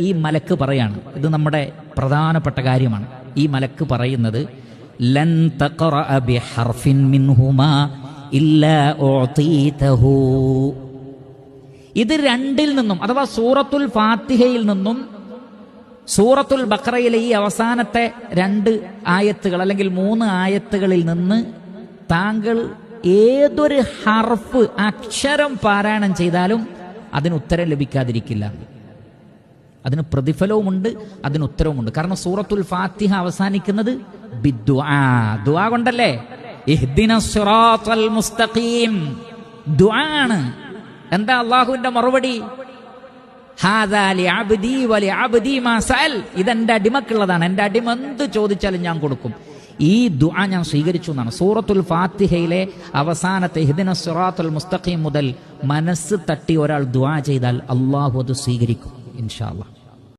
ഈ മലക്ക് പറയാണ്, ഇത് നമ്മുടെ പ്രധാനപ്പെട്ട കാര്യമാണ്. ഈ മലക്ക് പറയുന്നത് ലൻ തഖറഅ ബിഹർഫിൻ മിൻഹുമാ ഇല്ലാ ഉഅതീതഹു. ഇത് രണ്ടിൽ നിന്നും, അഥവാ സൂറത്തുൽ ഫാത്തിഹയിൽ നിന്നും സൂറത്തുൽ ബഖറയിലെ ഈ അവസാനത്തെ 2 ആയത്തുകൾ അല്ലെങ്കിൽ 3 ആയത്തുകളിൽ നിന്ന് താങ്കൾ ഏതൊരു ഹർഫ് അക്ഷരം പാരായണം ചെയ്താലും അതിന് ഉത്തരം ലഭിക്കാതിരിക്കില്ല. അതിന് പ്രതിഫലവുമുണ്ട്, അതിന് ഉത്തരവുമുണ്ട്. കാരണം സൂറത്തുൽ ഫാത്തിഹ അവസാനിക്കുന്നത് ബിദ്ദുആ, ദുആ കൊണ്ടല്ലേ. ഇഹ്ദിനസ് സിറാത്തൽ മുസ്തഖീം, ദുആ ആണ്. എന്താ അല്ലാഹുവിന്റെ മറുപടി? ഹാദാ ലിഅബ്ദി വലിഅബ്ദി മാ സഅൽ, ഇതെന്റെ അടിമക്കുള്ളതാണ്, എന്റെ അടിമ എന്ത് ചോദിച്ചാലും ഞാൻ കൊടുക്കും. ഈ ദുആ ഞാൻ സ്വീകരിച്ചു എന്നാണ്. സൂറത്തുൽ ഫാത്തിഹയിലെ അവസാനത്തെ ഇഹ്ദിനസ് സിറാത്തൽ മുസ്തഖീം മുതൽ മനസ്സ് തട്ടി ഒരാൾ ദുആ ചെയ്താൽ അല്ലാഹു അത് സ്വീകരിക്കും ഇൻഷാ അല്ലാഹ്.